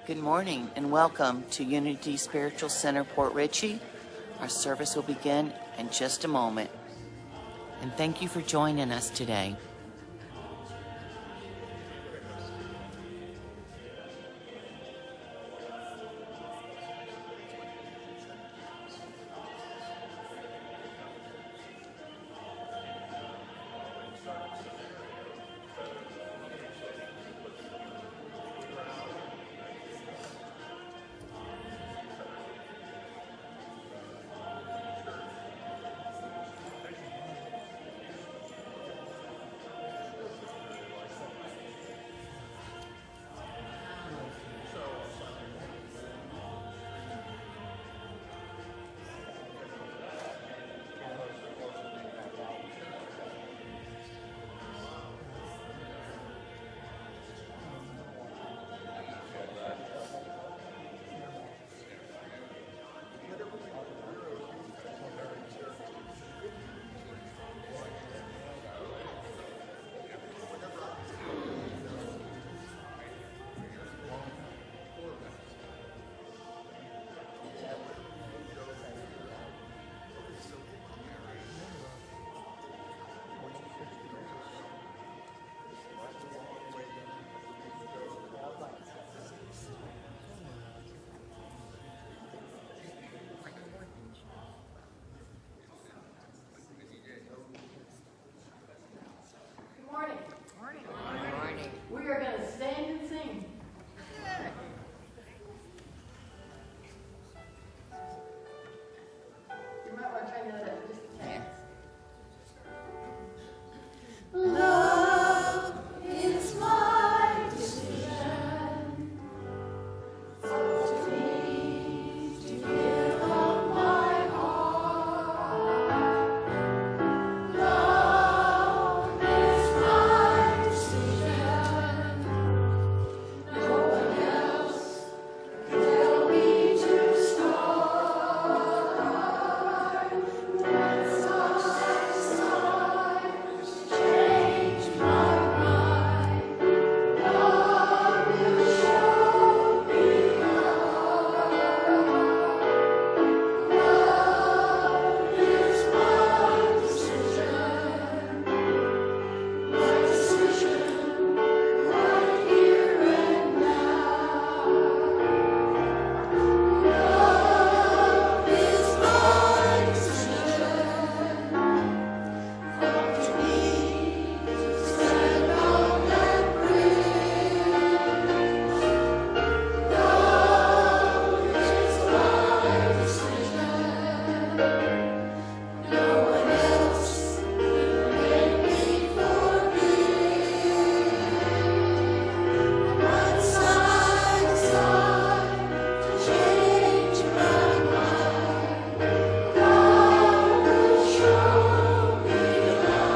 Good morning and welcome to Unity Spiritual Center, Port Richey. Our service will begin in just a moment. And thank you for joining us today. We are going to stand and sing. You might want to try that out just a tad. Love is my decision. For me to give up my heart. Love is my decision. No one else can tell me to start. Once I change my mind, God will show me how. Love is my decision right here and now. Love is my decision. Up to me to stand on that bridge. Love is my decision. No one else can make me forgive. Once I decide to change my mind, God will show me how.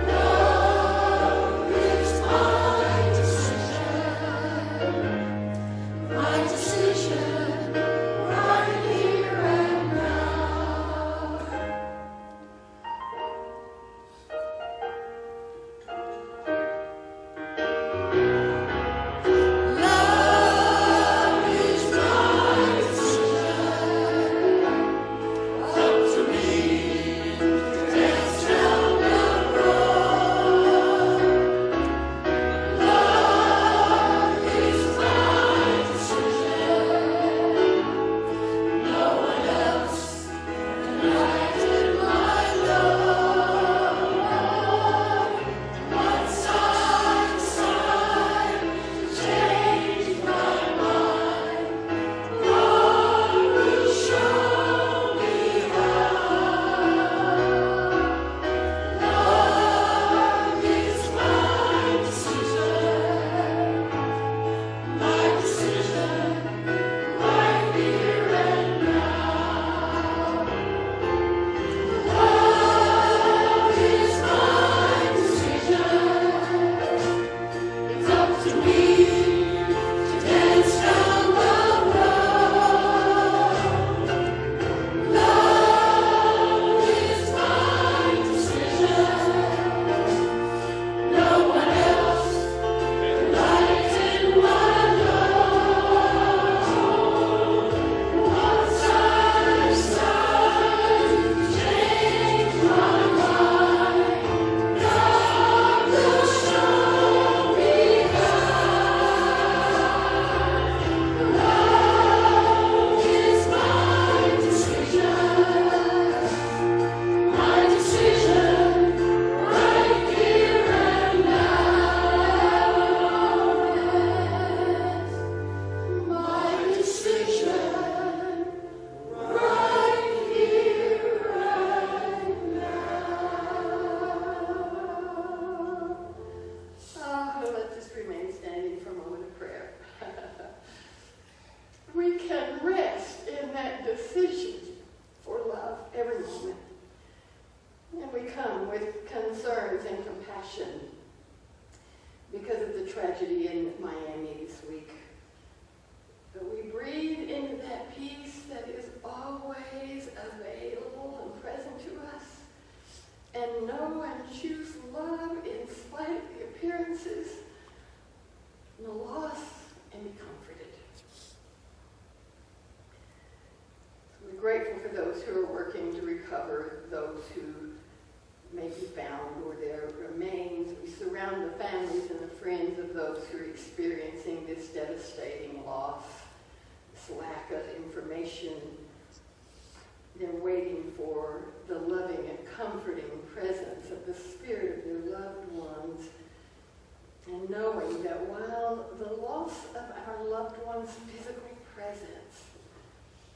Love is my decision right here and now. Love is my decision. Up to me to dance down the road. Love is my decision. No one else can lighten my load. Once I decide to change my mind, God will show me how. Love is my decision right here and now. Love is my decision. It's up to me to dance down the road. Love is my decision. No one else can lighten tragedy in Miami this week. But we breathe into that peace that is always available and present to us, and know and choose love in spite of the appearances and the loss, and be comforted. So we're grateful for those who are working to recover those who may be found or their remains. We surround the families and the friends of those who are experiencing this devastating loss, this lack of information. They're waiting for the loving and comforting presence of the spirit of their loved ones, and knowing that while the loss of our loved one's physical presence,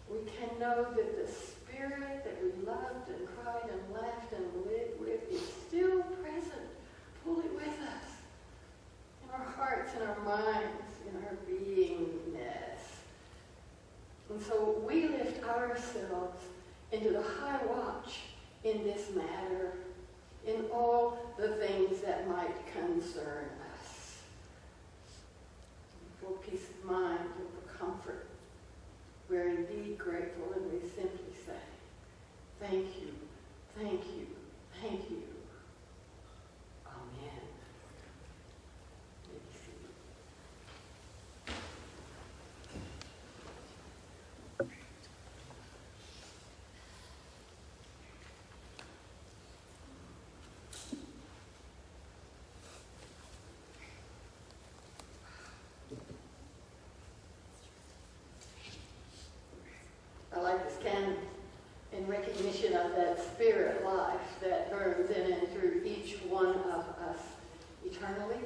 we can know that the spirit that we loved and cried and laughed and lived with is still present, fully with us, in our hearts, in our minds, in our beingness. And so we lift ourselves into the high watch in this matter, in all the things that might concern us. For peace of mind and for comfort, we're indeed grateful, and we simply say, thank you, thank you, thank you. Amen. You may be seated. I like this candle in recognition of that spirit life that burns in and through each one of us eternally,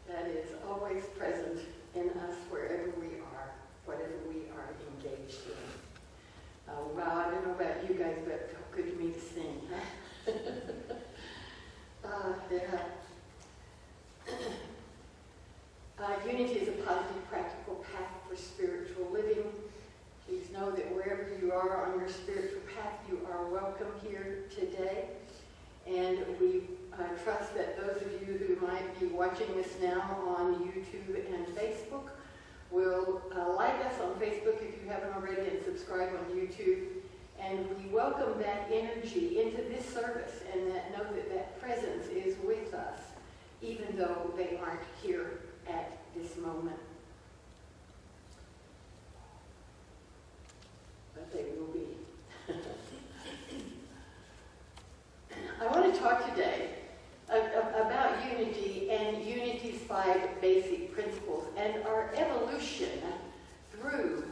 that is always present in us wherever we are, whatever we are engaged in. Wow, I don't know about you guys, but it felt good to me to sing. Unity is a positive, practical path for spiritual living. Please know that wherever you are on your spiritual path, you are welcome here today. And we trust that those of you who might be watching this now on YouTube and Facebook will like us on Facebook if you haven't already, and subscribe on YouTube. And we welcome that energy into this service, and that know that that presence is with us, even though they aren't here at this moment. But they will be. I want to talk today about unity and unity's 5 basic principles and our evolution through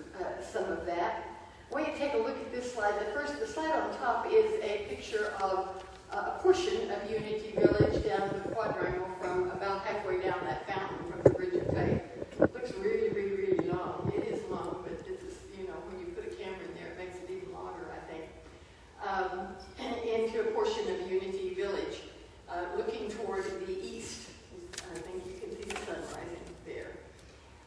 some of that. I want you to take a look at this slide. The slide on top is a picture of a portion of Unity Village down the quadrangle from about halfway down that fountain from the Bridge of Faith. It looks really, really, really long. It is long, but it's just, when you put a camera in there, it makes it even longer, I think. Into a portion of Unity Village, looking toward the east. I think you can see the sun rising there.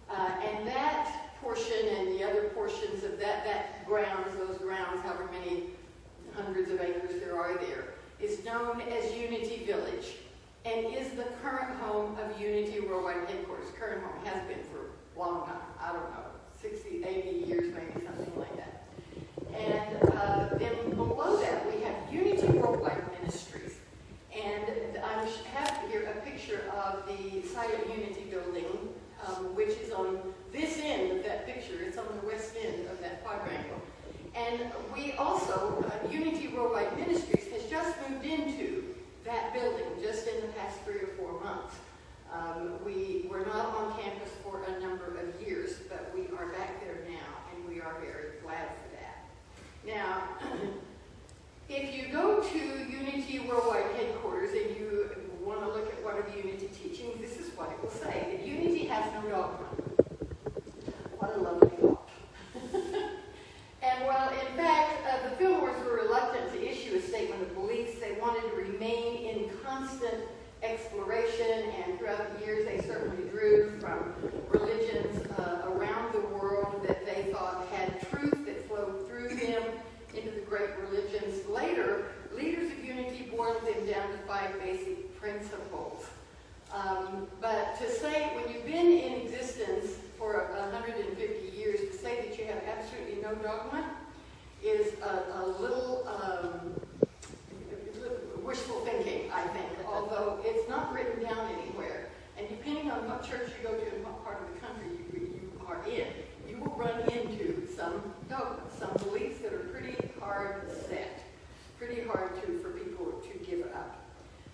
And that portion and the other portions of those grounds, however many hundreds of acres there are there, is known as Unity Village and is the current home of Unity Worldwide Headquarters. Current home has been for a long time. I don't know, 60, 80 years, maybe something like that. And then below that we have Unity Worldwide Ministries. And I have here a picture of the Silent Unity building, which is on this end of that picture. It's on the west end of that quadrangle. And we also, Unity Worldwide Ministries has just moved into that building just in the past 3 or 4 months. We were not on campus for a number of years, but we are back there now, and we are very glad for that. Now, if you go to Unity Worldwide Headquarters and you want to look at one of the Unity teachings, this is what it will say, that Unity has no dogma. What a lovely thought. And while, in fact, the Fillmores were reluctant to issue a statement of beliefs, they wanted to remain in constant exploration, and throughout the years they certainly dogma is a little wishful thinking, I think, although it's not written down anywhere. And depending on what church you go to and what part of the country you are in, you will run into some dogmas, some beliefs that are pretty hard set, pretty hard for people to give up.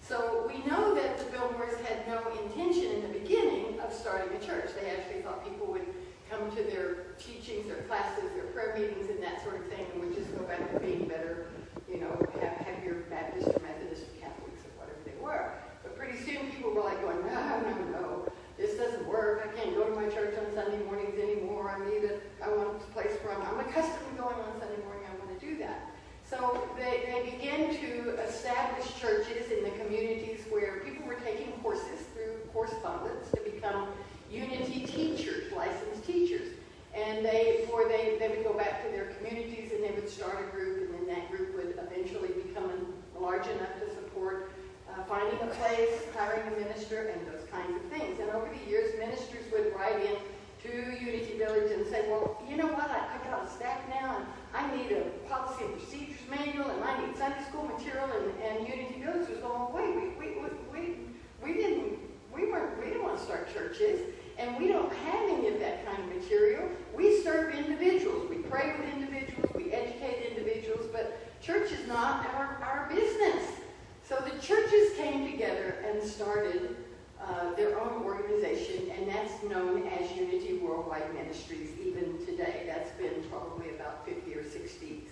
So we know that the Biltmores had no intention in the beginning of starting a church. They actually thought people would come to their teachings, their classes, their prayer meetings, and that sort of thing, and would just go back to being better, have your Baptist or Methodist or Catholics or whatever they were. But pretty soon people were like going, no, this doesn't work. I can't go to my church on Sunday mornings anymore. I want a place where I'm accustomed to going on Sunday morning. I want to do that. So they began to establish churches in the communities where people were taking courses through correspondence to become Unity teachers, licensed teachers. And they would go back to their communities and they would start a group, and then that group would eventually become large enough to support finding a place, hiring a minister, and those kinds of things. And over the years, ministers would write in to Unity Village and say, well, you know what, I got a staff now, and I need a policy and procedures manual, and I need Sunday school material, and Unity Village was going, wait, we didn't want to start churches, and we don't have any of that kind of material. We serve individuals. We pray with individuals. We educate individuals. But church is not our business. So the churches came together and started their own organization, and that's known as Unity Worldwide Ministries even today. That's been probably about 50 or 60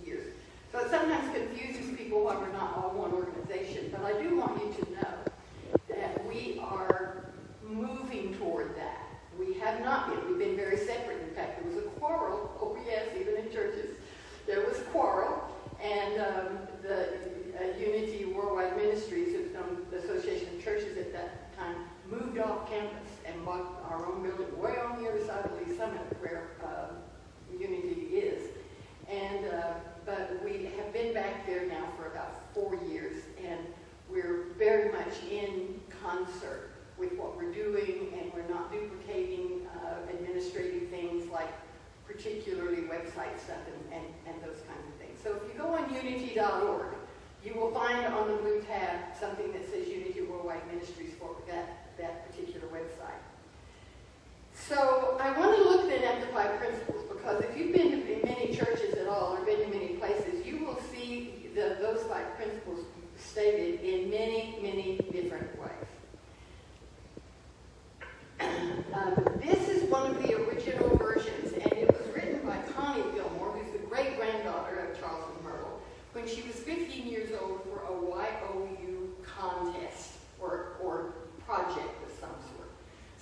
years. So it sometimes confuses people why we're not all one organization. But I do want you to know that we are moving toward that. We have not been. We've been very separate. In fact, there was a quarrel. Oh, yes, even in churches. There was a quarrel. And the Unity Worldwide Ministries, the Association of Churches at that time, moved off campus and bought our own building way on the other side of Lee Summit where Unity is. And but we have been back there now for about 4 years, and we're very much in concert with what we're doing, and we're not duplicating administrative things like particularly website stuff and those kinds of things. So if you go on unity.org, you will find on the blue tab something that says Unity Worldwide Ministries for that particular website. So I want to look then at the 5 principles, because if you've been to many churches at all or been to many places, you will see those 5 principles stated in many different ways. This is one of the original versions, and it was written by Connie Gilmore, who's the great-granddaughter of Charles and Myrtle, when she was 15 years old for a YOU contest or project of some sort.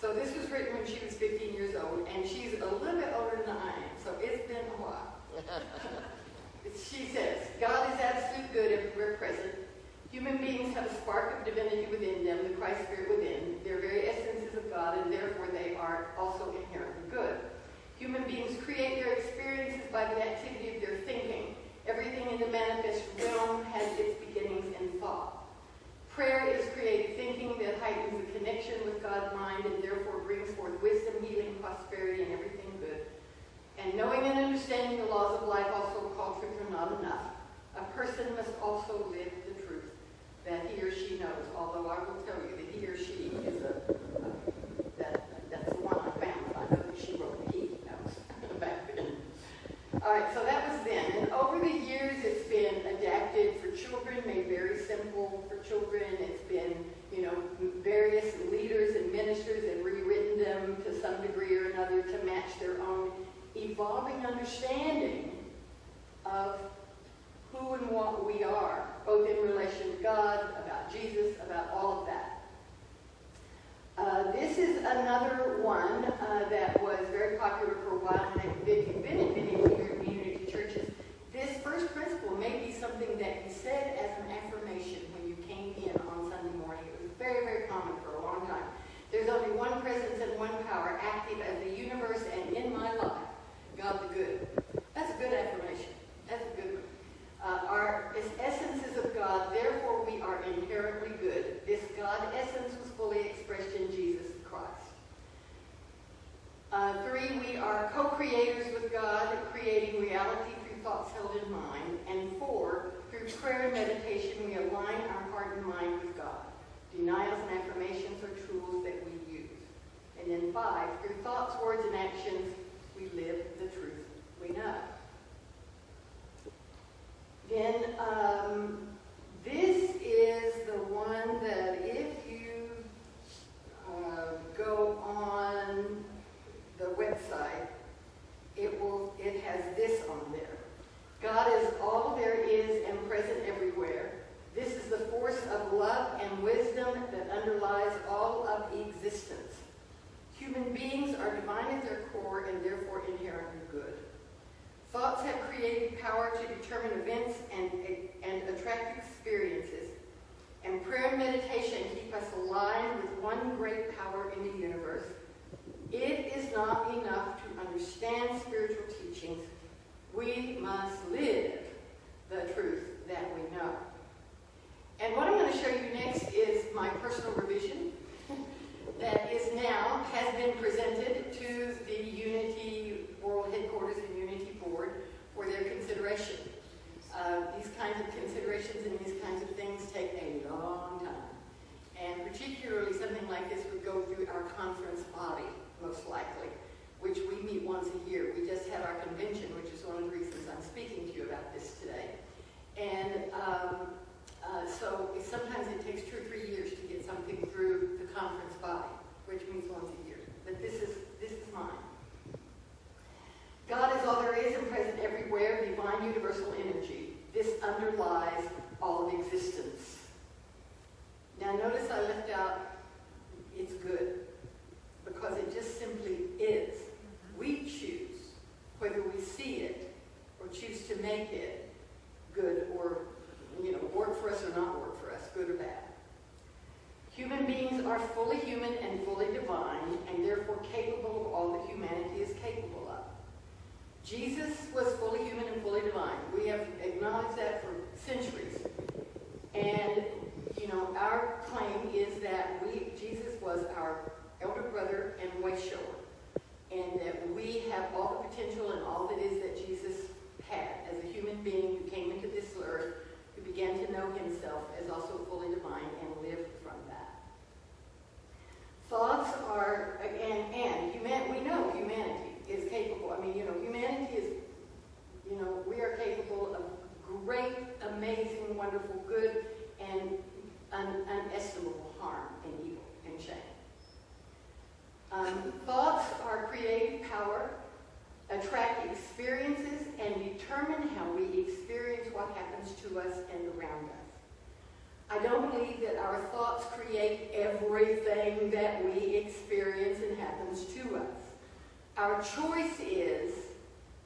So this was written when she was 15 years old, and she's a little bit older than I am, so it's been a while. She says, God is absolute good everywhere present. Human beings have a spark of divinity within them, the Christ Spirit within. Their very essence is of God, and therefore they are also inherently good. Human beings create their experiences by the activity of their thinking. Everything in the manifest realm has its beginnings in thought. Prayer is creative thinking that heightens the connection with God's mind and therefore brings forth wisdom, healing, prosperity, and everything good. And knowing and understanding the laws of life also called truth are not enough. A person must also live the truth that he or she knows, although I will tell you that he or she is that's the one I found. I know that she wrote he knows back then. All right, so that was then. And over the years, it's been adapted for children, made very simple for children. It's been, various leaders and ministers have rewritten them to some degree or another to match their own evolving understanding of who and what we are, both in relation to God, about Jesus, about all of that. This is another one that was very popular for a while, and I've been in many community churches. This first principle may be something that you said as an affirmation when you came in on Sunday morning. It was very, very common for a long time. There's only one presence and one power active as the universe and in my life, God the good. That's a good affirmation. That's a good one. Our essence is of God, therefore we are inherently good. This God essence was fully expressed in Jesus Christ. and mind. And 4, through prayer and meditation, we align our heart and mind with God. Denials and affirmations are tools that we use. And then 5, through thoughts, words, and actions, we live the truth we know. Then this is the one that if you go on the website, it has this on there. God is all there is and present everywhere. This is the force of love and wisdom that underlies all of existence. Human beings are divine at their core and therefore inherently good. Thoughts have created power to determine events and attract experiences. And prayer and meditation keep us aligned with one great power in the universe. It is not enough to understand spiritual teachings. We must live the truth that we know. And what I'm going to show you next is my personal revision that has been presented to the Unity World Headquarters and Unity Board for their consideration. These kinds of considerations and these kinds of things take a long time. And particularly something like this would go through our conference body, most likely, which we meet once a year. We just had our convention, which is one of the reasons I'm speaking to you about this today. And so sometimes it takes 2 or 3 years to get something through the conference body, which means once a year. But this is mine. God is all there is and present everywhere, divine universal energy. This underlies all of existence. Now notice I left out it's good, because it just simply is. We choose whether we see it or choose to make it good or, work for us or not work for us, good or bad. Human beings are fully human and fully divine, and therefore capable of all that humanity is capable of. Jesus was fully human and fully divine. We have acknowledged that for centuries. And, our claim is that Jesus was our elder brother and way shower, and that we have all the potential and all that is that Jesus had as a human being who came into this earth, who began to know himself as also fully divine and lived from that. Thoughts are, we know humanity is capable. Humanity is, we are capable of great, amazing, wonderful good and unestimable harm and evil and shame. Thoughts are creative power, attract experiences, and determine how we experience what happens to us and around us. I don't believe that our thoughts create everything that we experience and happens to us. Our choice is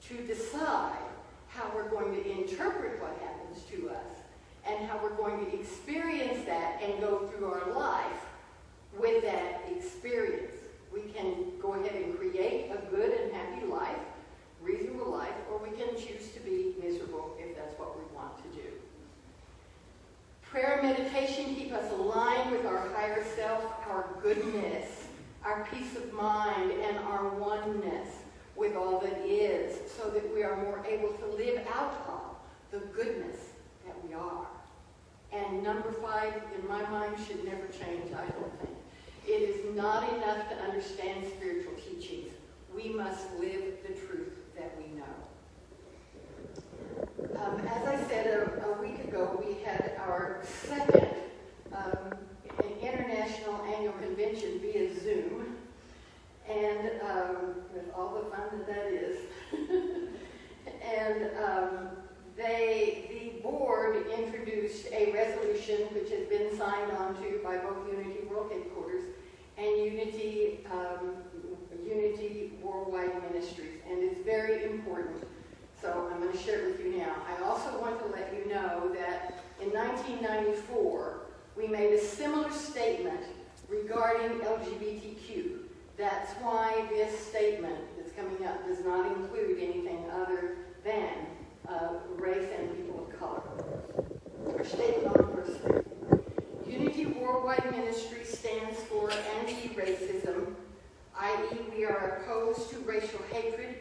to decide how we're going to interpret what happens to us and how we're going to experience that and go through our life with that experience. We can go ahead and create a good and happy life, reasonable life, or we can choose to be miserable if that's what we want to do. Prayer and meditation keep us aligned with our higher self, our goodness, our peace of mind, and our oneness with all that is, so that we are more able to live out of the goodness that we are. And number 5, in my mind, should never change, I don't think. It is not enough to understand spiritual teachings. We must live the truth that we know. As I said a week ago, we had our second international annual convention via Zoom, and with all the fun that is. And the board introduced a resolution which has been signed on to by both Unity World Headquarters and Unity Worldwide Ministries, and it's very important. So I'm going to share it with you now. I also want to let you know that in 1994, we made a similar statement regarding LGBTQ. That's why this statement that's coming up does not include anything other than race and people of color. Our statement on verse 3. Unity Worldwide Ministry stands for anti-racism, i.e. we are opposed to racial hatred,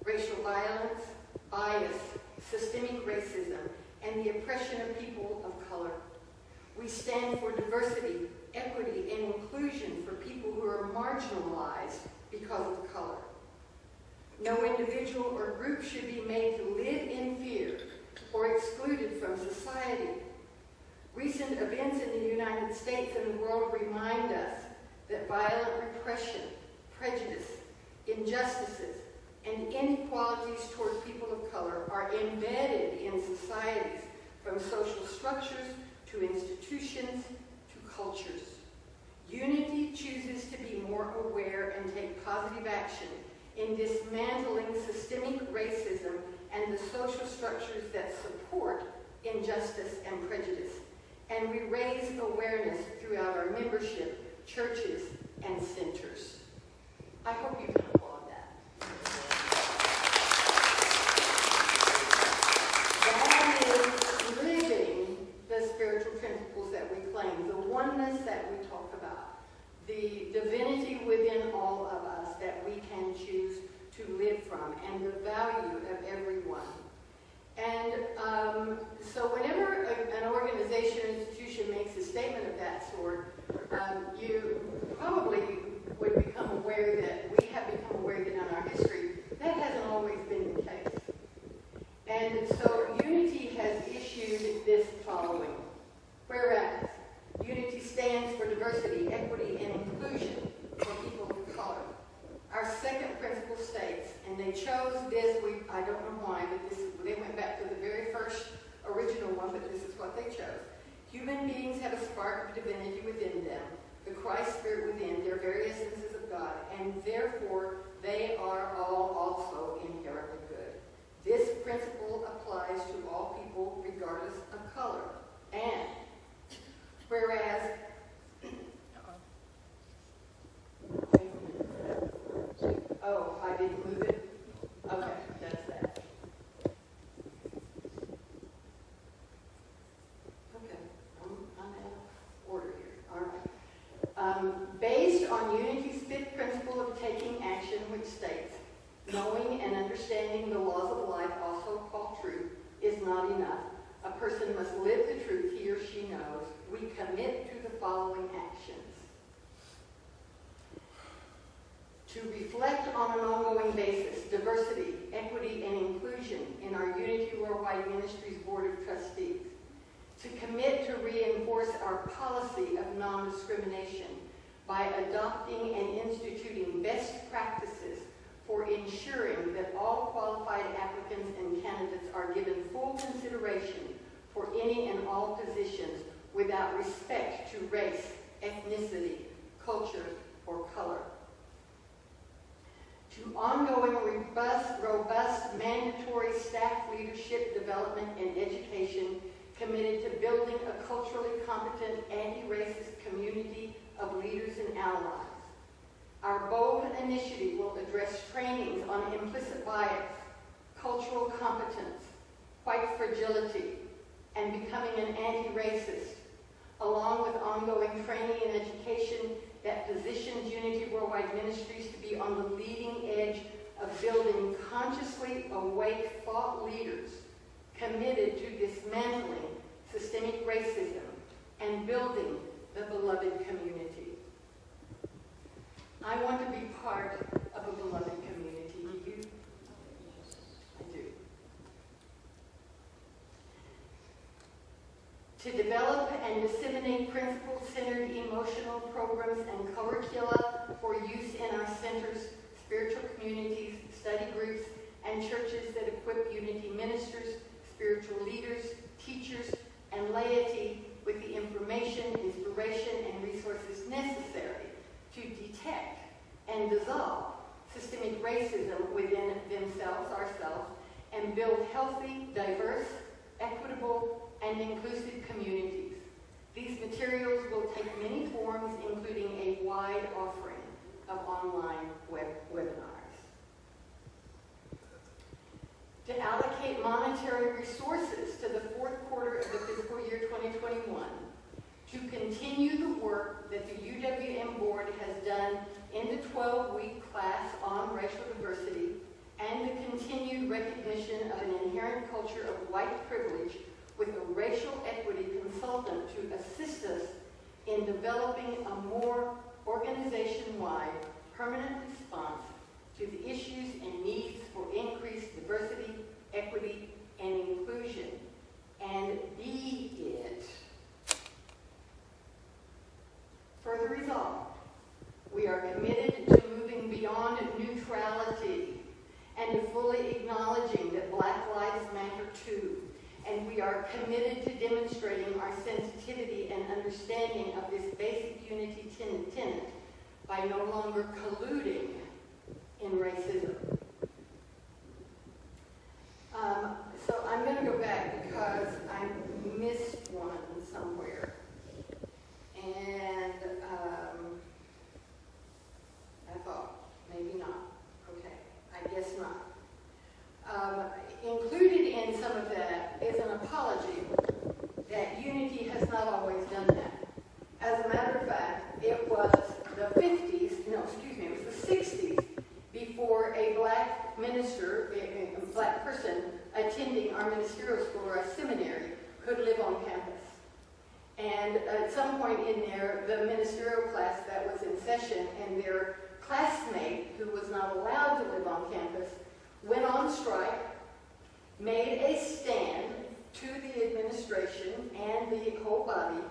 racial violence, bias, systemic racism, and the oppression of people of color. We stand for diversity, equity, and inclusion for people who are marginalized because of color. No individual or group should be made to live in fear or excluded from society. Recent events in the United States and the world remind us that violent repression, prejudice, injustices, and inequalities toward people of color are embedded in societies, from social structures to institutions to cultures. Unity chooses to be more aware and take positive action in dismantling systemic racism and the social structures that support injustice and prejudice. And we raise awareness throughout our membership, churches, and centers. I hope you can applaud that. That is living the spiritual principles that we claim, the oneness that we talk about, the divinity within all of us that we can choose to live from, and the value of everyone. And so whenever an organization or institution makes a statement of that sort, you probably would become aware that, we have become aware that in our history, that hasn't always been the case. And so Unity has issued this following. Whereas Unity stands for diversity, equity, and inclusion for people of color. Our second principle states, and they chose this, I don't know why, but they went back to the very first original one, but this is what they chose. Human beings have a spark of divinity within them, the Christ Spirit within, their very essences of God, and therefore they are all also inherently good. This principle applies to all people regardless of color. And whereas oh, I didn't move it? Okay, that's that. Okay, I'm out of order here. All right. Based on Unity's fifth principle of taking action, which states, knowing and understanding the laws of life, also called truth, is not enough. A person must live the truth he or she knows. We commit to the following actions. To reflect on an ongoing basis diversity, equity, and inclusion in our Unity Worldwide Ministries Board of Trustees. To commit to reinforce our policy of non-discrimination by adopting and instituting best practices for ensuring that all qualified applicants and candidates are given full consideration for any and all positions without respect to race, ethnicity, culture, or color. To ongoing, robust, mandatory staff leadership development and education committed to building a culturally competent, anti-racist community of leaders and allies. Our bold initiative will address trainings on implicit bias, cultural competence, white fragility, and becoming an anti-racist, along with ongoing training and education that positions Unity Worldwide Ministries to be on the leading edge of building consciously awake thought leaders committed to dismantling systemic racism and building the beloved community. I want to be part of a beloved community. Do you? I do. To develop and disseminate principle-centered emotional programs and curricula for use in our centers, spiritual communities, study groups, and churches that equip Unity ministers, spiritual leaders, teachers, and laity with the information, inspiration, and resources necessary to detect and dissolve systemic racism within themselves, ourselves, and build healthy, diverse, equitable, and inclusive communities. These materials will take many forms, including a wide offering of online webinars. To allocate monetary resources to the fourth quarter of the fiscal year 2021, to continue the work that the UWM board has done in the 12-week class on racial diversity, and the continued recognition of an inherent culture of white privilege with a racial equity consultant to assist us in developing a more organization-wide permanent response to the issues and needs for increased diversity, equity, and inclusion, and be it further resolved. We are committed to moving beyond neutrality and to fully acknowledging that Black lives matter too. And we are committed to demonstrating our sensitivity and understanding of this basic unity tenet by no longer colluding in racism. So I'm going to go back because I missed one somewhere. And I thought, maybe not. Okay, I guess not. Included in some of that is an apology that Unity has not always done that. As a matter of fact, it was the 50s, no, excuse me, it was the 60s before a black minister, a black person attending our ministerial school or our seminary could live on campus. And at some point in there, the ministerial class that was in session and their classmate, who was not allowed to live on campus, went on strike, made a stand to the administration and the whole body,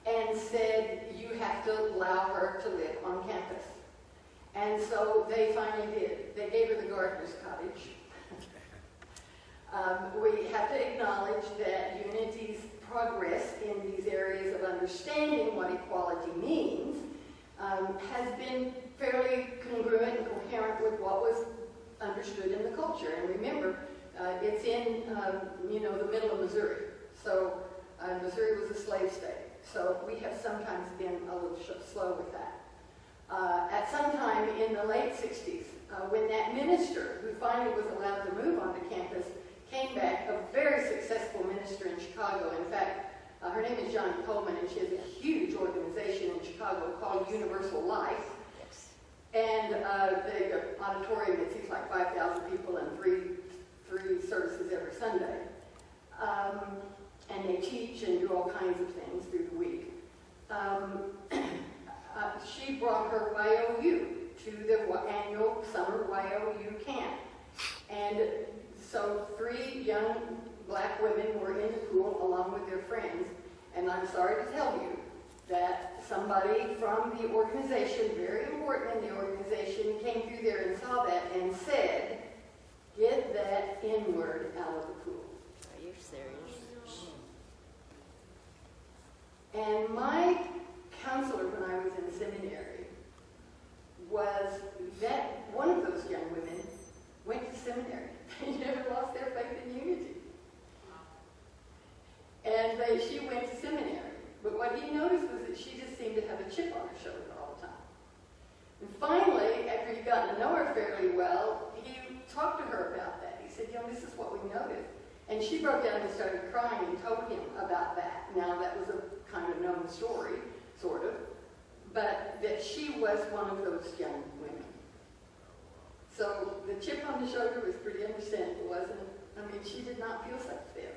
and said, you have to allow her to live on campus. And so they finally did. They gave her the gardener's cottage. We have to acknowledge that Unity's progress in these areas of understanding what equality means has been fairly congruent and coherent with what was understood in the culture. And remember, it's in the middle of Missouri. So Missouri was a slave state. So we have sometimes been a little slow with that. At some time in the late 60s, when that minister, who finally was allowed to move onto campus, came back, a very successful minister in Chicago. In fact, her name is Johnny Coleman, and she has a huge organization in Chicago called Universal Life. Yes. And the auditorium, it seems like 5,000 people and three services every Sunday. And they teach and do all kinds of things through the week. She brought her YOU to the annual summer YOU camp. And so 3 young black women were in the pool along with their friends. And I'm sorry to tell you that somebody from the organization, very important in the organization, came through there and saw that and said, get that N-word out of the pool. Are you serious? And my counselor when I was in seminary was that one of those young women went to seminary. They never lost their faith in Unity. And she went to seminary. But what he noticed was that she just seemed to have a chip on her shoulder all the time. And finally, after he got to know her fairly well, he talked to her about that. He said, this is what we noticed. And she broke down and started crying and told him about that. Now, that was a kind of known story, sort of, but that she was one of those young women. So the chip on the shoulder was pretty understandable, wasn't it? I mean, she did not feel safe there,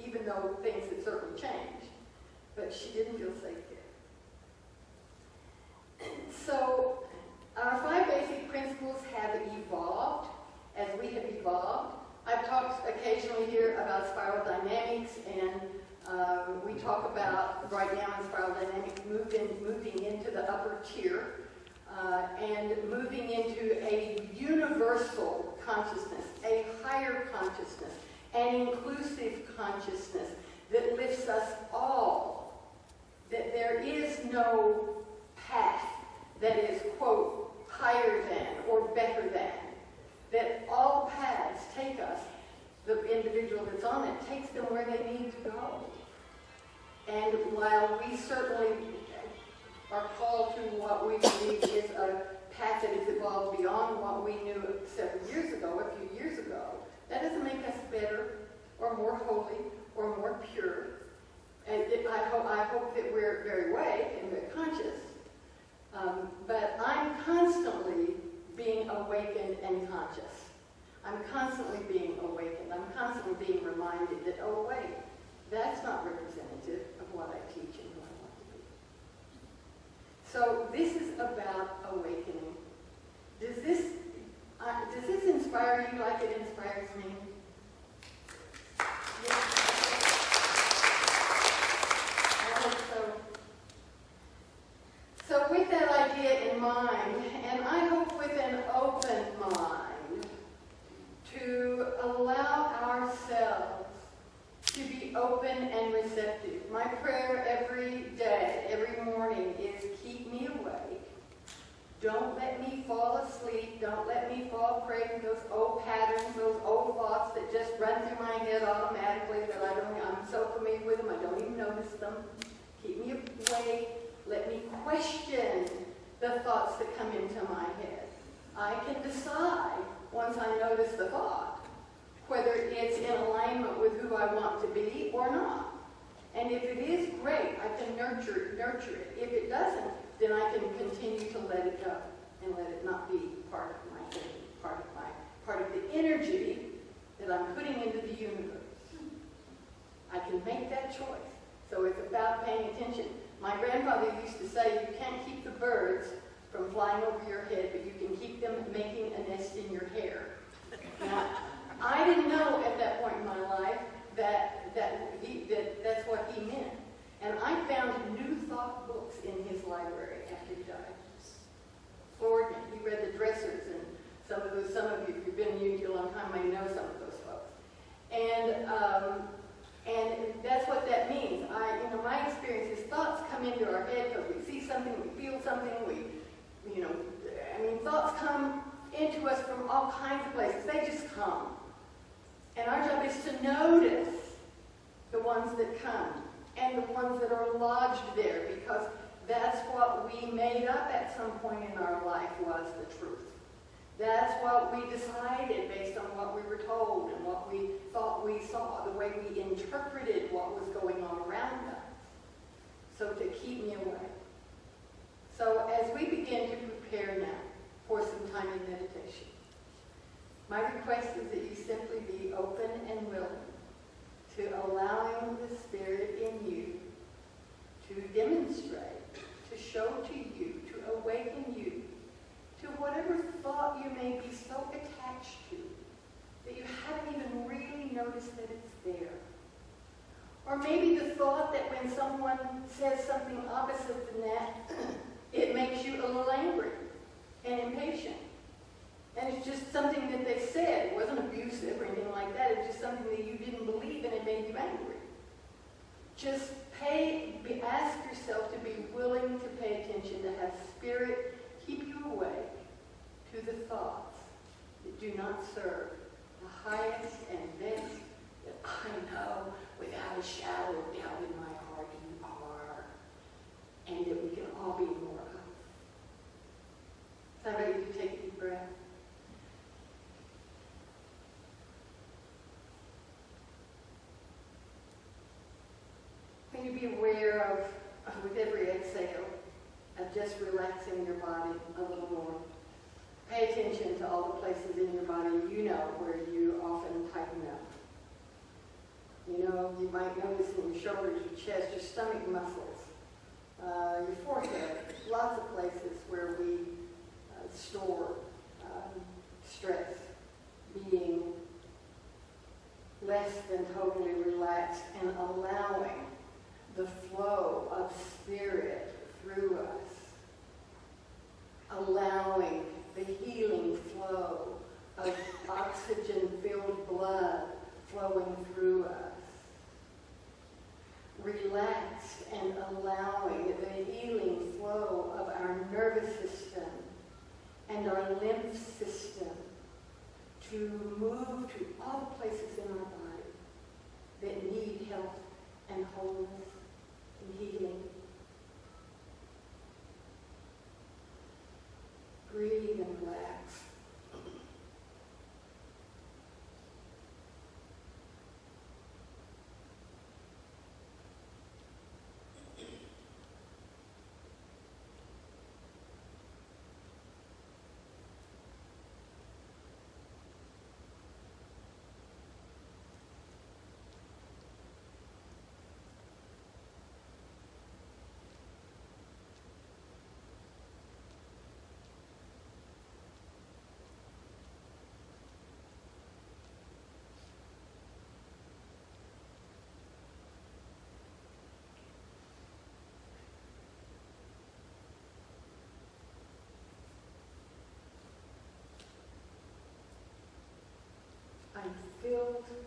even though things had certainly changed, but she didn't feel safe there. So our 5 basic principles have evolved as we have evolved. I've talked occasionally here about spiral dynamics, and we talk about, right now in spiral dynamics, moving into the upper tier and moving into a universal consciousness, a higher consciousness, an inclusive consciousness that lifts us all. That there is no path that is, quote, higher than or better than. That all paths take us, the individual that's on it, takes them where they need to go. And while we certainly are called to what we believe is a path that has evolved beyond what we knew several years ago, a few years ago, that doesn't make us better or more holy or more pure. And I hope that we're very awake and very conscious. But I'm constantly being awakened and conscious. I'm constantly being awakened. I'm constantly being reminded that, oh wait, that's not representative of what I teach and who I want to be. So this is about awakening. Does this inspire you like it inspires me? Yeah. I hope so. So with that idea in mind, and I hope with an open mind, to allow ourselves to be open and receptive. My prayer every day, every morning is keep me awake. Don't let me fall asleep. Don't let me fall prey to those old patterns, those old thoughts that just run through my head automatically that I'm so familiar with them, I don't even notice them. Keep me awake. Let me question the thoughts that come into my head. I can decide, once I notice the thought, whether it's in alignment with who I want to be or not. And if it is, great, I can nurture it. If it doesn't, then I can continue to let it go and let it not be part of my thinking, part of the energy that I'm putting into the universe. I can make that choice. So it's about paying attention. My grandfather used to say, you can't keep the birds from flying over your head, but you can keep them making a nest in your hair. Now, I didn't know at that point in my life that's what he meant. And I found New Thought books in his library after he died. Floored me. He read the Dressers, and some of you, if you've been in Unity a long time, may know some of those folks. And that's what that means. My experience is thoughts come into our head because we see something, we feel something, thoughts come into us from all kinds of places. They just come. And our job is to notice the ones that come and the ones that are lodged there, because that's what we made up at some point in our life was the truth. That's what we decided based on what we were told and what we thought we saw, the way we interpreted what was going on around us. So to keep me away. So as we begin to prepare now for some time in meditation, my request is that you simply be open and willing to allowing the Spirit in you to demonstrate, to show to you, to awaken you to whatever thought you may be so attached to that you haven't even really noticed that it's there. Or maybe the thought that when someone says something opposite than that, it makes you a little angry and impatient. And it's just something that they said. It wasn't abusive or anything like that. It's just something that you didn't believe and it made you angry. Just ask yourself to be willing to pay attention, to have Spirit keep you awake to the thoughts that do not serve the highest and best that I know without a shadow of doubt in my heart you are, and that we can all be more of. So I'm ready to take a deep breath. Can you be aware of, with every exhale, of just relaxing your body a little more? Pay attention to all the places in your body where you often tighten up. You might notice in your shoulders, your chest, your stomach muscles, your forehead, lots of places where we store stress, being less than totally relaxed and allowing the flow of Spirit through us, allowing the healing flow of oxygen-filled blood flowing through us, relaxed and allowing the healing flow of our nervous system and our lymph system to move to all the places in our body that need health and wholeness and healing. Breathe and relax.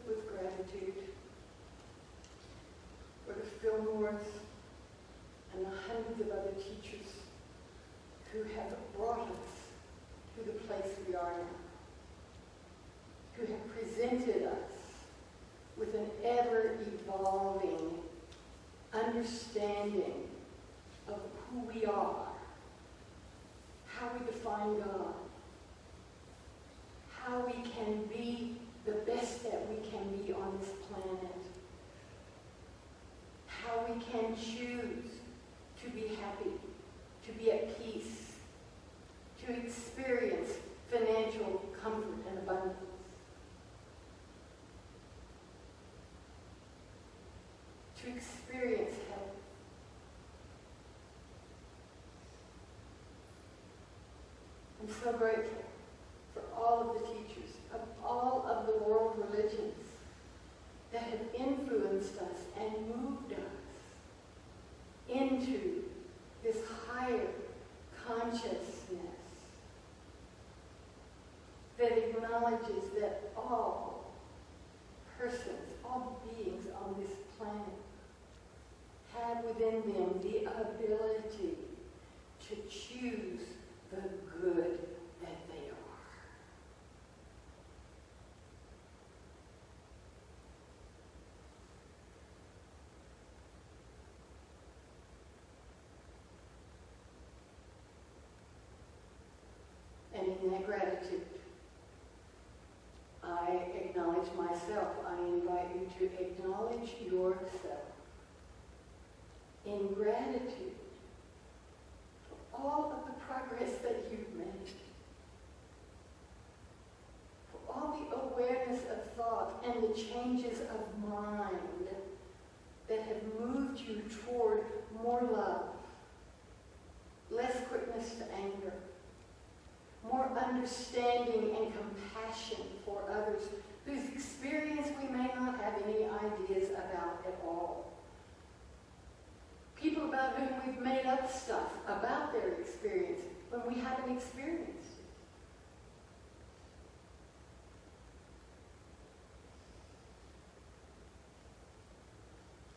with gratitude for the Fillmores and the hundreds of other teachers who have brought us to the place we are now, who have presented us with an ever-evolving understanding of who we are, how we define God, how we can be the best that we can be on this planet, how we can choose to be happy, to be at peace, to experience financial comfort and abundance. To experience health. I'm so grateful for all of the teachers of all of the world religions that have influenced us and moved us into this higher consciousness that acknowledges that all persons, all beings on this planet have within them the ability to choose the good that they are. And in that gratitude, I acknowledge myself. I invite you to acknowledge yourself in gratitude for all of the progress that you've made, for all the awareness of thought and the changes of mind that have moved you toward more love, less quickness to anger, more understanding and compassion for others whose experience we may not have any ideas about at all. People about whom we've made up stuff about their experience when we haven't experienced it.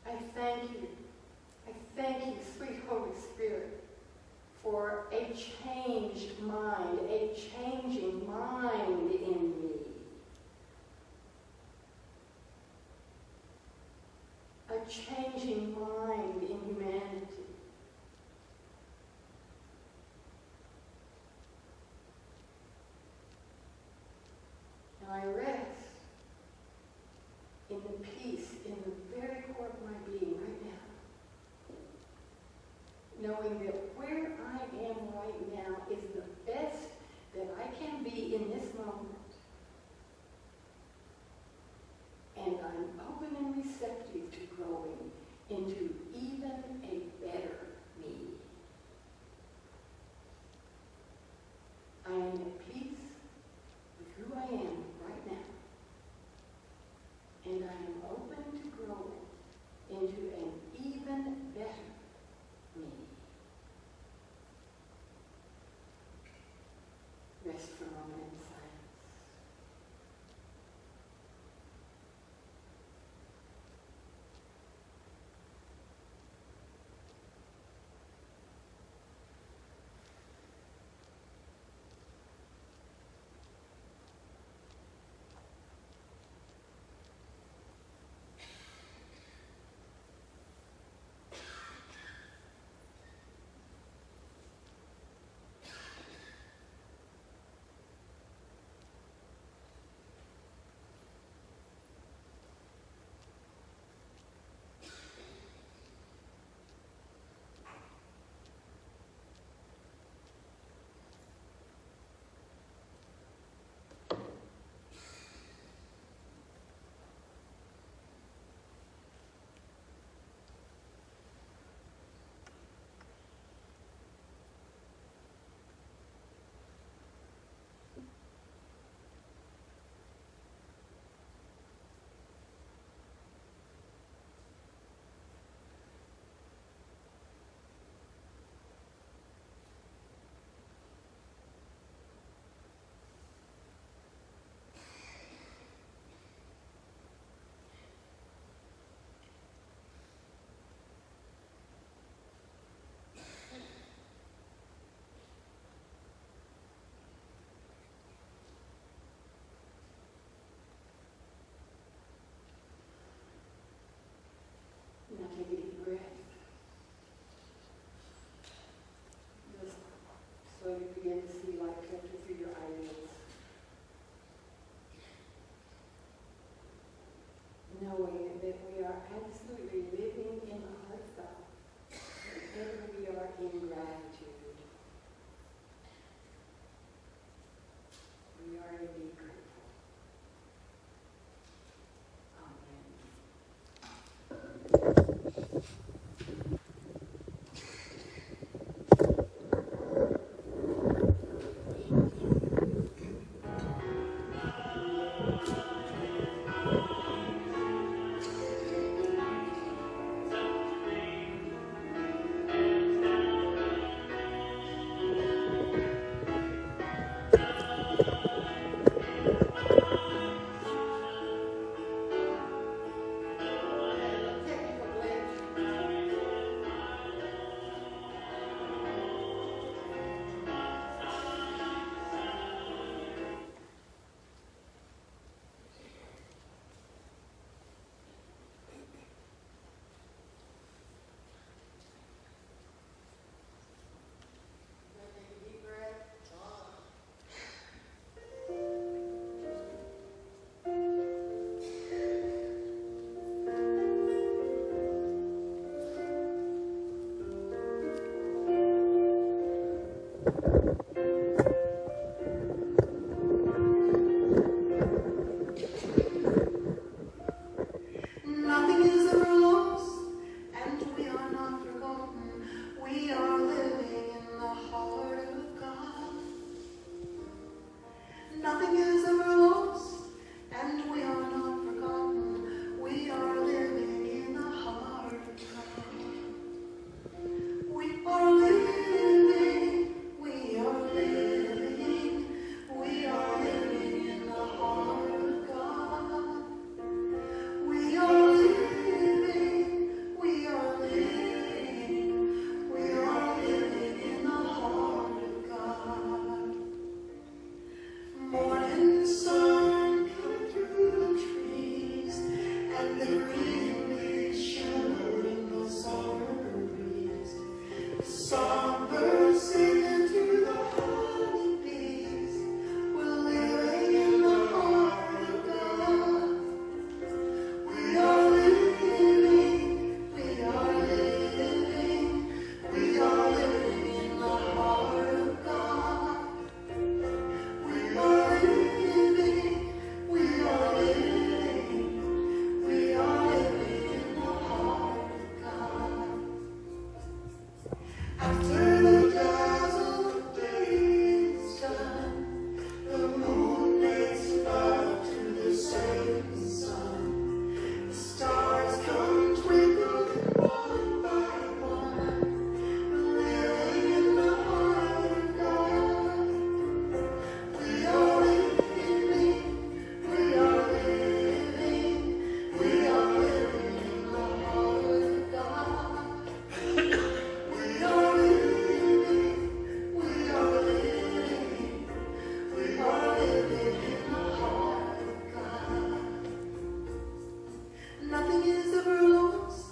I thank you, sweet Holy Spirit, for a changed mind, a changing mind in me. A changing mind in humanity. And I rest in the peace in the very core of my being right now, knowing that where I am right now is the best that I can be in this moment. And I'm open and receptive to growing Nothing is ever lost, and we are not forgotten. We are living in the heart of God. We are living, we are living, we are living in the heart of God. We are living, we are living, we are living in the heart of God. Morning sun coming through the trees, and the green leaves shivering in the summer breeze. Songbirds singing to the honeybees. We're living in the heart of God. We are living, we are living, we are living in the heart of God. We are living, we are living, we are living in the heart of God. After the dazzle of day is done, the moon makes love to the setting sun. The stars come twinkling one by one. We're living in the heart of God. We are living, we are living, we are living in the heart of God. We are living, we are living, we are living in the heart of God. Nothing is ever lost,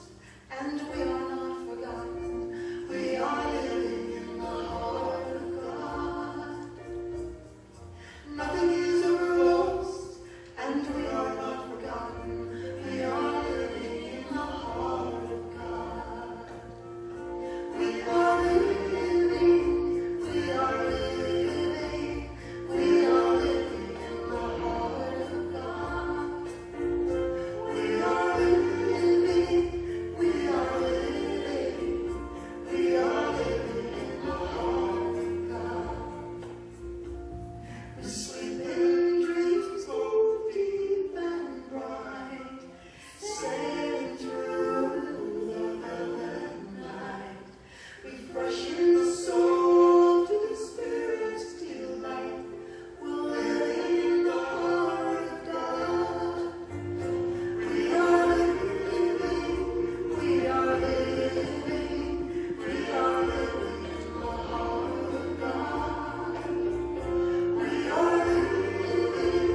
and we are not forgotten. We are living in the heart of God. Nothing is ever lost, and we are not forgotten. We are living in the heart of God. We are living, we are living, we are living in the heart of God. We are living, we are living, we are living in the heart of God. We sleep in dreams both deep and bright, sailing through the velvet night, refreshing the soul to the spirit's delight. We're living in the heart of God. We are living, we are living, we are living in the heart of God. We are living,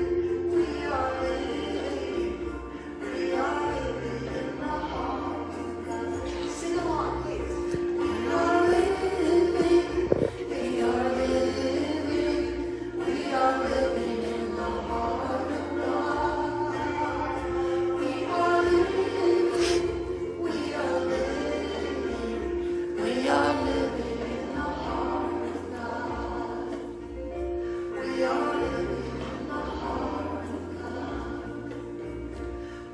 we are living, we are living in the heart of God. Sing along, please. We are living, we are living, we are living in the heart of God. We are living, we are living, we are living in the heart of God. We are living in the heart of God.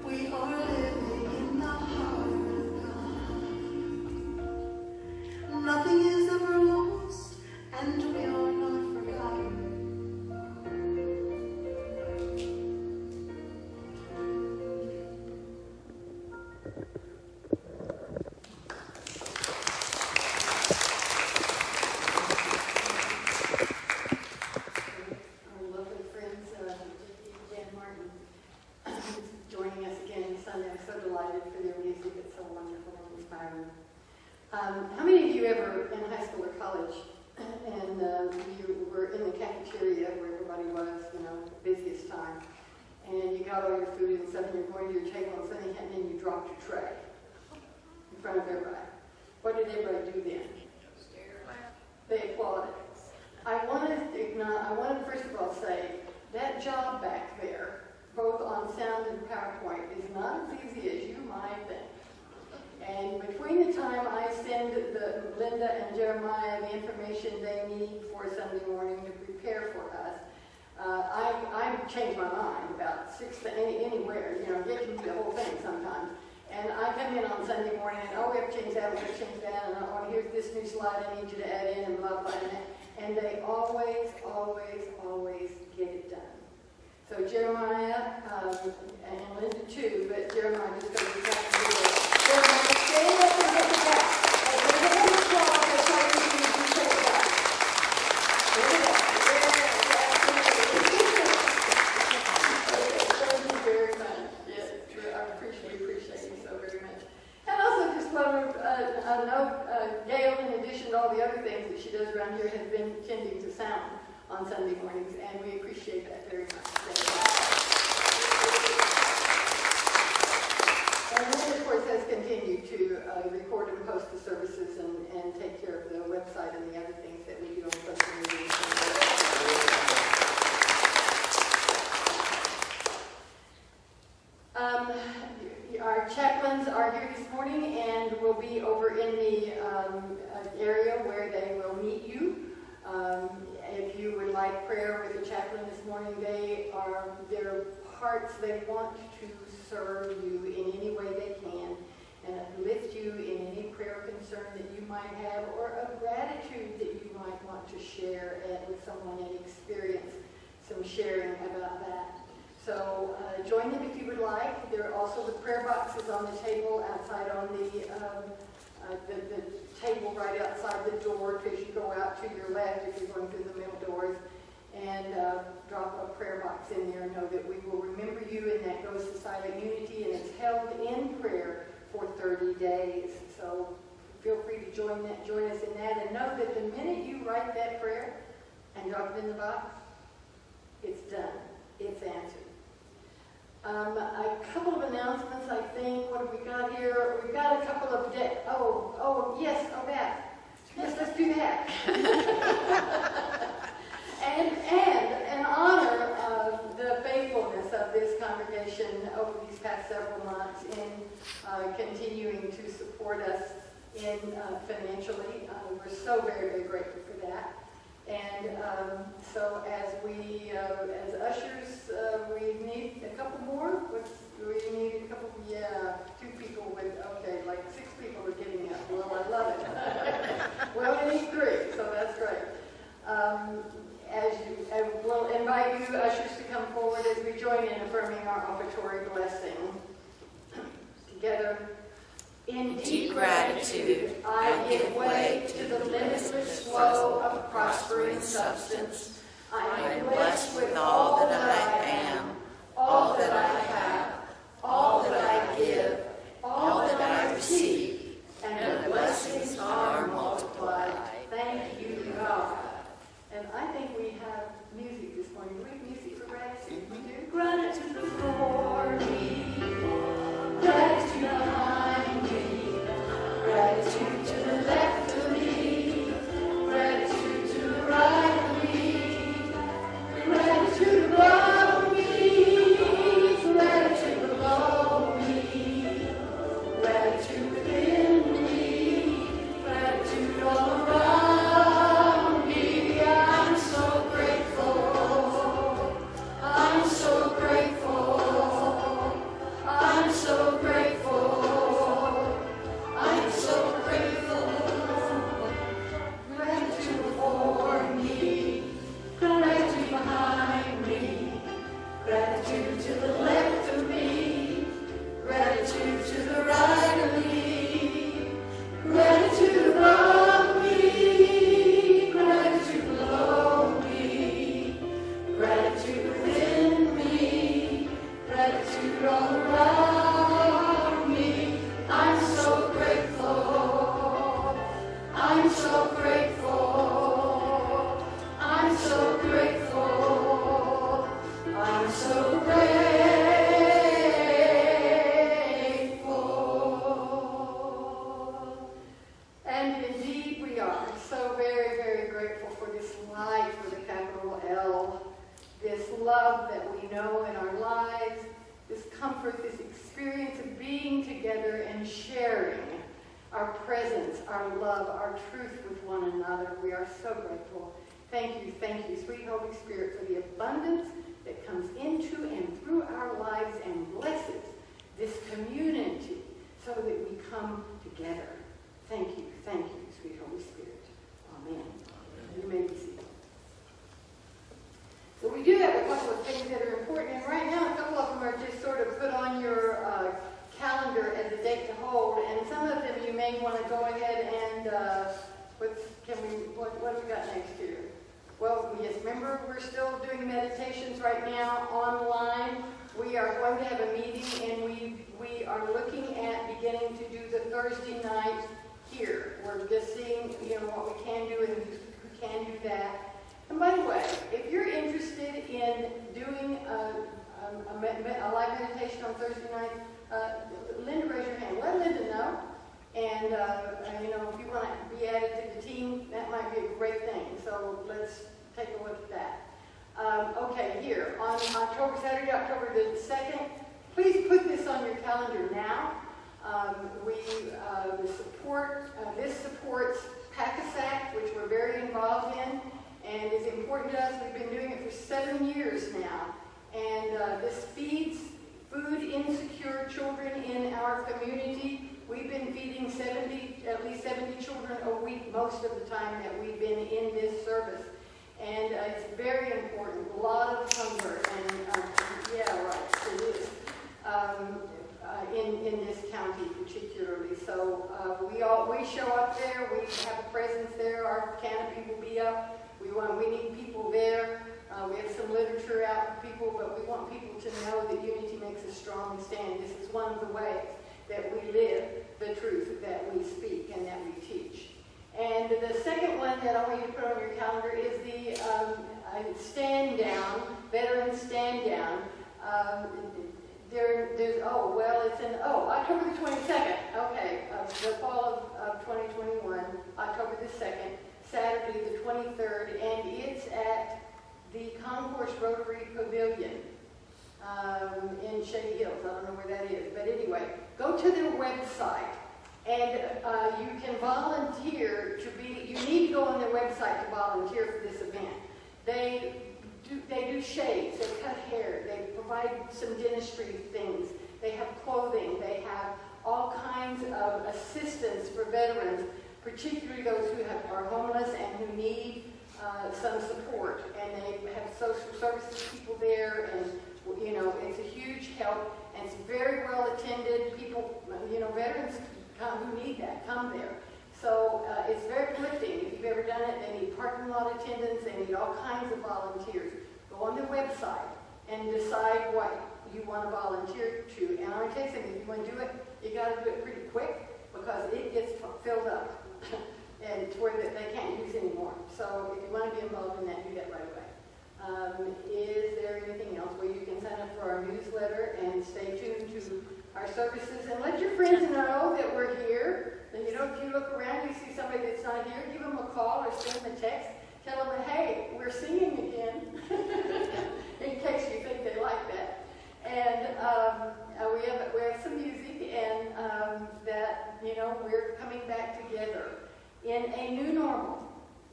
We are living in the heart of God. Nothing is ever lost, and we are not forgotten. Our lovely friends, Jan Martin, joining us again Sunday. I'm so delighted for their music. It's so wonderful and inspiring. How many of you ever in high school or college and you were in the cafeteria where everybody was, you know, the busiest time, and you got all your food and stuff and you're going to your table and something happened and you dropped your tray in front of everybody? What did everybody do then? They applauded. I want to first of all say that job back there, both on sound and PowerPoint, is not as easy as you might think. And between the time I send Linda and Jeremiah the information they need for Sunday morning to prepare for us, I change my mind about anywhere, you know, get to the whole thing sometimes. And I come in on Sunday morning and, oh, we have to change that, we have to change that, and oh, here's this new slide I need you to add in, and blah, blah, and they always, always, always get it done. So Jeremiah, and Linda too, but Jeremiah just goes back to do it. Jeremiah, stand up and get the back. And give him an applause as I need you to take it back. Look at that. Thank you very much. Yes, I appreciate you so very much. And also just want to note, Gail, in addition to all the other things that she does around here, has been tending to sound on Sunday mornings, and we appreciate that very much. And then, of course, has continued to record and post the services and take care of the website and the other things that we do on social media. Our chaplains are here this morning and will be over in the area where they will meet you. If you would like prayer with the chaplain this morning, their hearts, they want to serve you in any way they can and uplift you in any prayer concern that you might have or a gratitude that you might want to share with someone and experience some sharing about that. So join them if you would like. There are also the prayer boxes on the table outside on the table right outside the door as you go out to your left if you're going through the middle doors, and drop a prayer box in there. Know that we will remember you, and that goes to Silent Unity, and it's held in prayer for 30 days. So feel free to join us in that, and know that the minute you write that prayer and drop it in the box, it's done. It's answered. A couple of announcements, I think. What have we got here? We've got a couple of that. Yes, let's do that. and in honor of the faithfulness of this congregation over these past several months in continuing to support us in financially, we're so very, very grateful for that. And so as as ushers, we need a couple more. We need a couple, 2 people with, like 6 people are getting up. Well, I love it. Well, we need 3, so that's great. We'll invite you ushers to come forward as we join in affirming our offertory blessing. Together. In deep gratitude, I give way to the limitless flow of prospering substance. I am blessed with all that I am, all that I have, all that I give, all that I receive, and the blessings are multiplied. Thank you, God. And I think we have music this morning. Do we have music for gratitude? We do. Gratitude before me, gratitude behind me, gratitude to the left of me, gratitude to the right of me, gratitude above me, gratitude below me, gratitude within me, gratitude all around me. I'm so grateful. I'm so grateful. I'm so grateful. I'm so grateful. Gratitude for me, gratitude behind me, gratitude to the left of me, gratitude to the right of me, gratitude above me, gratitude below me, gratitude within me, gratitude all around me. I'm so grateful. I'm so grateful. I'm so grateful. I'm so grateful. And indeed we are so very, very grateful for this life with a capital L, this love that we know in our lives, this comfort, this experience of being together and sharing our presence, our love, our truth with one another. We are so grateful. Thank you, sweet Holy Spirit, for the abundance that comes into and through our lives and blesses this community so that we come together. Thank you, sweet Holy Spirit. Amen. You may be seated. So we do have a couple of things that are important the date to hold, and some of them you may want to go ahead and, what have we got next here? Well, yes, remember, we're still doing meditations right now online. We are going to have a meeting, and we are looking at beginning to do the Thursday night here. We're just seeing, what we can do and who can do that. And by the way, if you're interested in doing a live meditation on Thursday night, Linda, raise your hand. Let Linda know. And, if you want to be added to the team, that might be a great thing. So let's take a look at that. Okay, here, on Saturday, October the 2nd, please put this on your calendar now. This supports PACASAC, which we're very involved in, and is important to us. We've been doing it for 7 years now. And this feeds food insecure children in our community. We've been feeding at least 70 children a week most of the time that we've been in this service. And it's very important. A lot of hunger, and yeah, right, it is, in this county particularly. So we show up there. We have a presence there. Our canopy will be up. We need people there. We have some literature out for people, but we want people to know that unity makes a strong stand. This is one of the ways that we live the truth that we speak and that we teach. And the second one that I want you to put on your calendar is the stand down, veteran stand down. October the 22nd, okay, the fall of 2021, October the 2nd, Saturday the 23rd, and it's at the Concourse Rotary Pavilion in Shady Hills. I don't know where that is, but anyway, go to their website, and you can volunteer you need to go on their website to volunteer for this event. They do shades, they cut hair, they provide some dentistry things, they have clothing, they have all kinds of assistance for veterans, particularly those who are homeless and who need some support. And they have social services people there, and it's a huge help, and it's very well attended. People, veterans who need that come there. So it's very uplifting. If you've ever done it, they need parking lot attendants, they need all kinds of volunteers. Go on their website and decide what you want to volunteer to. And I'm going to tell you something, if you want to do it, you got to do it pretty quick, because it gets filled up and to where they can't use anymore. So if you want to be involved in that, do that right away. Is there anything else? Well, you can sign up for our newsletter and stay tuned to our services, and let your friends know that we're here. And if you look around, you see somebody that's not here, give them a call or send them a text. Tell them, hey, we're singing again, in case you think they like that. And we have some music, and that we're coming back together in a new normal.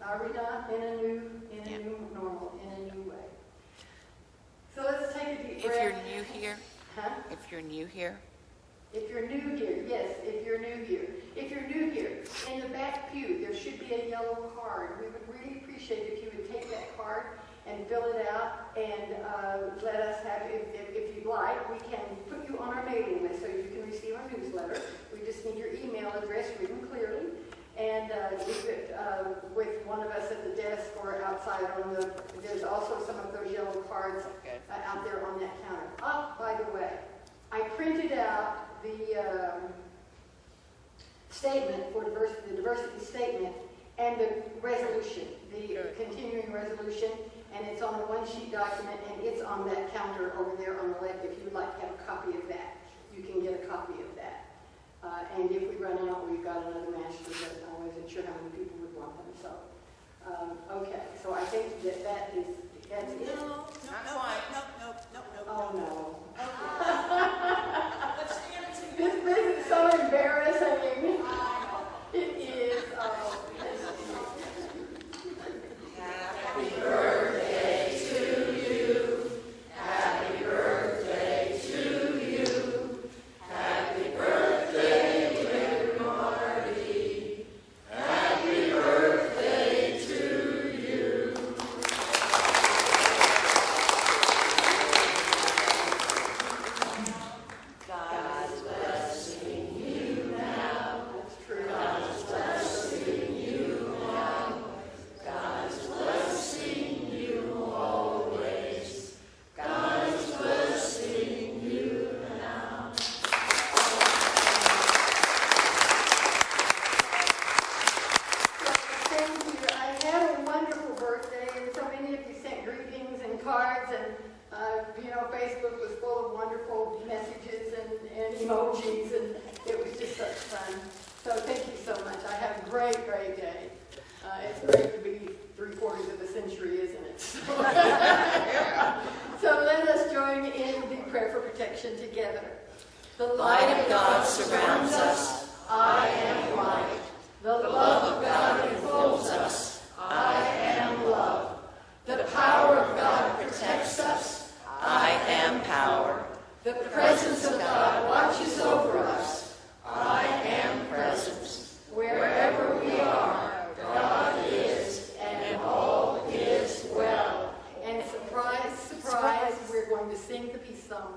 Are we not? In a new normal, in a new way. So let's take a deep breath. If you're new here, Huh? if you're new here, If you're new here, yes, if you're new here. If you're new here, in the back pew, there should be a yellow card. We would really appreciate if you would take that card and fill it out and let us have, if you'd like, we can put you on our mailing list so you can receive our newsletter. We just need your email address written clearly. And leave it with one of us at the desk or outside there's also some of those yellow cards out there on that counter. Oh, by the way, I printed out the statement for the diversity statement and the resolution, the continuing resolution, and it's on a one-sheet document, and it's on that counter over there on the left. If you would like to have a copy of that, you can get a copy of that. And if we run out, we've got another master, but I wasn't sure how many people would want them. So, okay. So I think that's it. No. Oh no. Let's stand together. This is so embarrassing. It is. Happy birthday to you. Happy birthday to you. Happy birthday, dear Marty. Happy birthday to you. cards, and Facebook was full of wonderful messages and emojis, and it was just such fun. So thank you so much. I had a great, great day. It's great to be 3/4 of a century, isn't it? So let us join in the prayer for protection together. The light of God surrounds us. I am light. The love of God enfolds us. I am love. The power of God protects us. I am power. The presence of God watches over us. I am presence. Wherever we are, God is, and all is well. And surprise, surprise, we're going to sing the peace song.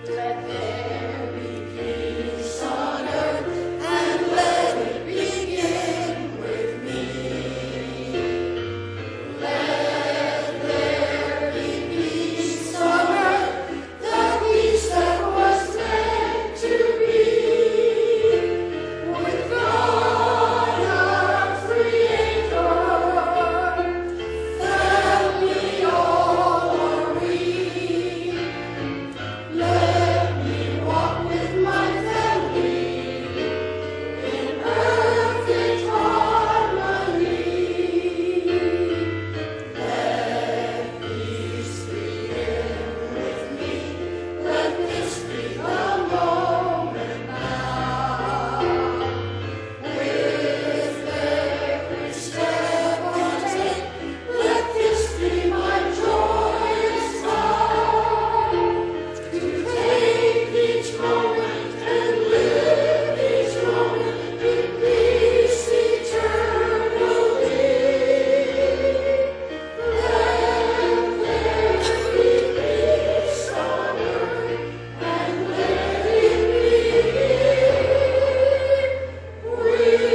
Let there be peace on earth, and let it begin with me. Let there be peace on earth, the peace that was meant to be. With God our Creator, family all are we. Let me walk with my family in perfect harmony. Let peace begin with me. Let this be the moment now. With every step I take, let this be my joyous vow. To take each moment and live each moment in peace eternally. Let there be peace on earth, and let it be with me.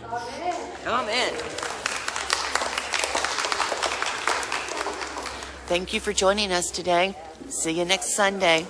Amen. Amen. Thank you for joining us today. See you next Sunday.